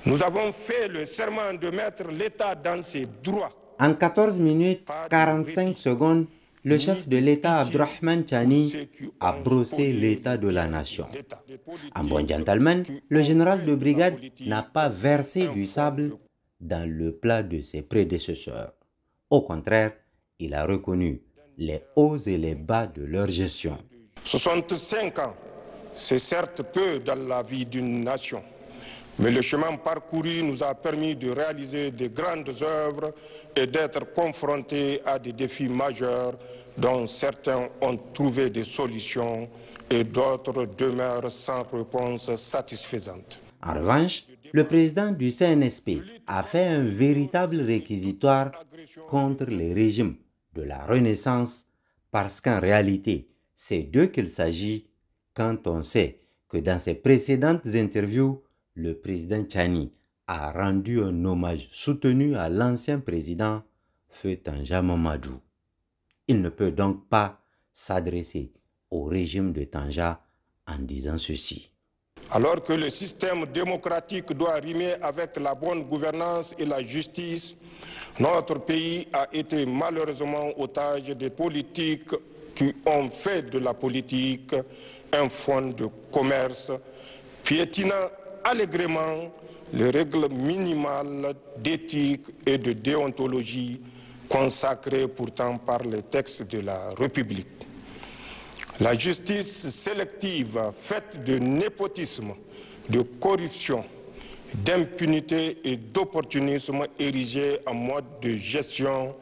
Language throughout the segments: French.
Nous avons fait le serment de mettre l'État dans ses droits. En 14 minutes 45 secondes, le chef de l'État Abdourahmane Tiani a brossé l'état de la nation. En bon gentleman, le général de brigade n'a pas versé du sable dans le plat de ses prédécesseurs. Au contraire, il a reconnu les hauts et les bas de leur gestion. 65 ans, c'est certes peu dans la vie d'une nation, mais le chemin parcouru nous a permis de réaliser de grandes œuvres et d'être confrontés à des défis majeurs dont certains ont trouvé des solutions et d'autres demeurent sans réponse satisfaisante. En revanche, le président du CNSP a fait un véritable réquisitoire contre les régimes de la Renaissance parce qu'en réalité, c'est d'eux qu'il s'agit quand on sait que dans ses précédentes interviews, le président Tiani a rendu un hommage soutenu à l'ancien président Feu Tanja Mamadou. Il ne peut donc pas s'adresser au régime de Tanja en disant ceci. Alors que le système démocratique doit rimer avec la bonne gouvernance et la justice, notre pays a été malheureusement otage des politiques qui ont fait de la politique un fonds de commerce, piétinant allègrement les règles minimales d'éthique et de déontologie consacrées pourtant par les textes de la République. La justice sélective, faite de népotisme, de corruption, d'impunité et d'opportunisme érigée en mode de gestion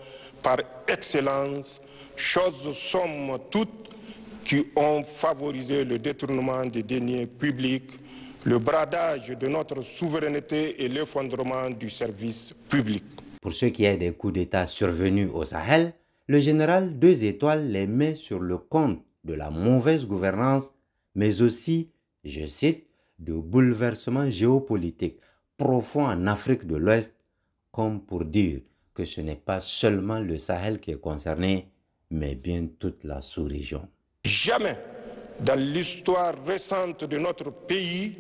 par excellence, choses somme toute qui ont favorisé le détournement des deniers publics, le bradage de notre souveraineté et l'effondrement du service public. Pour ce qui est des coups d'État survenus au Sahel, le général 2 étoiles les met sur le compte de la mauvaise gouvernance, mais aussi, je cite, de bouleversements géopolitiques profonds en Afrique de l'Ouest, comme pour dire que ce n'est pas seulement le Sahel qui est concerné, mais bien toute la sous-région. Jamais dans l'histoire récente de notre pays,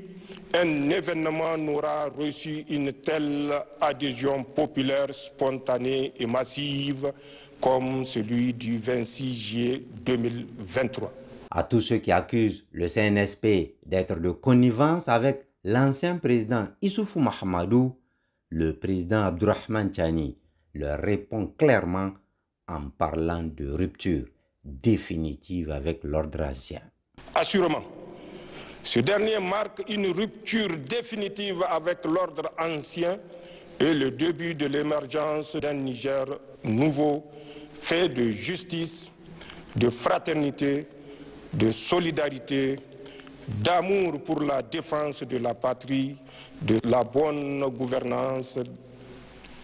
un événement n'aura reçu une telle adhésion populaire spontanée et massive comme celui du 26 juillet 2023. À tous ceux qui accusent le CNSP d'être de connivence avec l'ancien président Issoufou Mahamadou, le président Abdourahmane Tiani leur répond clairement en parlant de rupture définitive avec l'ordre ancien. Assurément, ce dernier marque une rupture définitive avec l'ordre ancien et le début de l'émergence d'un Niger nouveau, fait de justice, de fraternité, de solidarité, d'amour pour la défense de la patrie, de la bonne gouvernance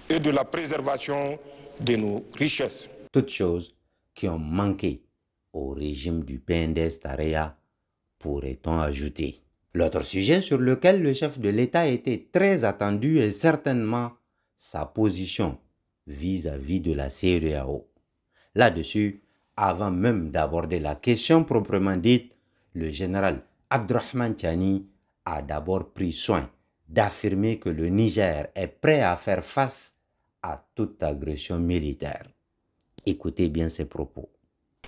et de la préservation de nos richesses. Toutes choses qui ont manqué au régime du PNDS Tareya, pourrait-on ajouter. L'autre sujet sur lequel le chef de l'État était très attendu est certainement sa position vis-à-vis de la CEDEAO. Là-dessus, avant même d'aborder la question proprement dite, le général Abdourahmane Tiani a d'abord pris soin d'affirmer que le Niger est prêt à faire face à toute agression militaire. Écoutez bien ses propos.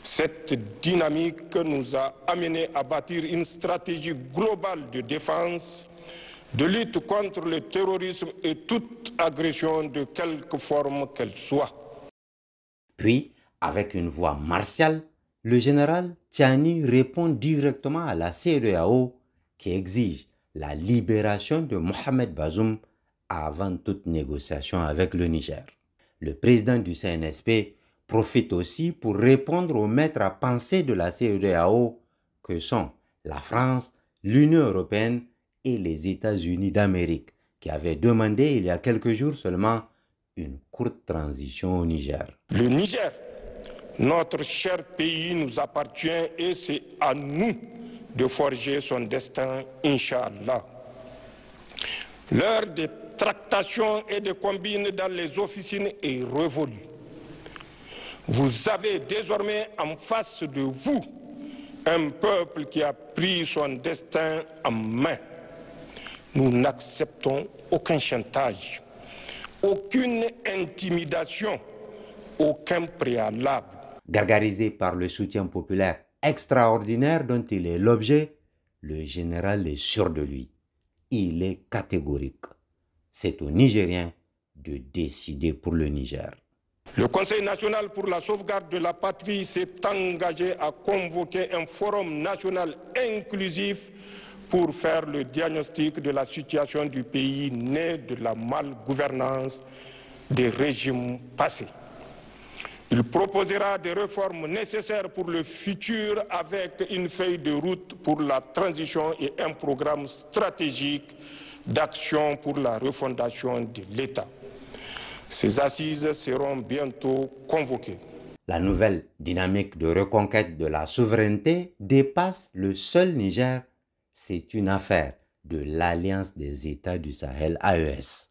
Cette dynamique nous a amené à bâtir une stratégie globale de défense, de lutte contre le terrorisme et toute agression de quelque forme qu'elle soit. Puis, avec une voix martiale, le général Tiani répond directement à la CEDEAO qui exige la libération de Mohamed Bazoum avant toute négociation avec le Niger. Le président du CNSP profite aussi pour répondre aux maîtres à penser de la CEDEAO que sont la France, l'Union européenne et les États-Unis d'Amérique qui avaient demandé il y a quelques jours seulement une courte transition au Niger. Le Niger, notre cher pays, nous appartient et c'est à nous de forger son destin, Inch'Allah. L'heure des tractations et des combines dans les officines est révolue. Vous avez désormais en face de vous un peuple qui a pris son destin en main. Nous n'acceptons aucun chantage, aucune intimidation, aucun préalable. Gargarisé par le soutien populaire extraordinaire dont il est l'objet, le général est sûr de lui. Il est catégorique. C'est aux Nigériens de décider pour le Niger. Le Conseil national pour la sauvegarde de la patrie s'est engagé à convoquer un forum national inclusif pour faire le diagnostic de la situation du pays né de la malgouvernance des régimes passés. Il proposera des réformes nécessaires pour le futur avec une feuille de route pour la transition et un programme stratégique d'action pour la refondation de l'État. Ces assises seront bientôt convoquées. La nouvelle dynamique de reconquête de la souveraineté dépasse le seul Niger. C'est une affaire de l'Alliance des États du Sahel AES.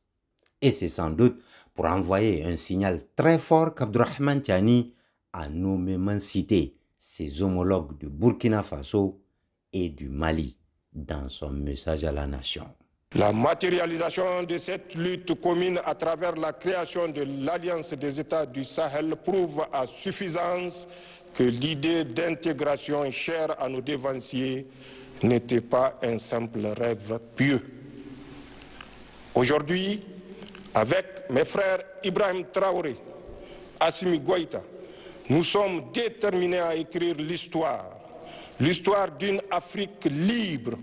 Et c'est sans doute pour envoyer un signal très fort qu'Abdourahmane Tiani a nommément cité ses homologues de Burkina Faso et du Mali dans son message à la nation. La matérialisation de cette lutte commune à travers la création de l'Alliance des États du Sahel prouve à suffisance que l'idée d'intégration chère à nos dévanciers n'était pas un simple rêve pieux. Aujourd'hui, avec mes frères Ibrahim Traoré, Assimi Goïta, nous sommes déterminés à écrire l'histoire d'une Afrique libre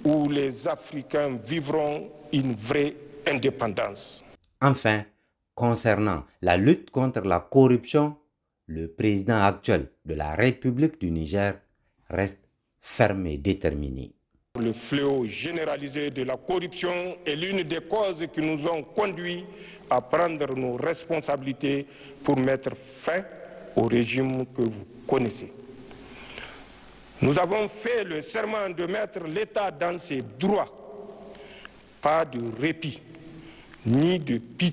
où les Africains vivront une vraie indépendance. Enfin, concernant la lutte contre la corruption, le président actuel de la République du Niger reste ferme et déterminé. Le fléau généralisé de la corruption est l'une des causes qui nous ont conduits à prendre nos responsabilités pour mettre fin au régime que vous connaissez. Nous avons fait le serment de mettre l'État dans ses droits, pas de répit, ni de pitié.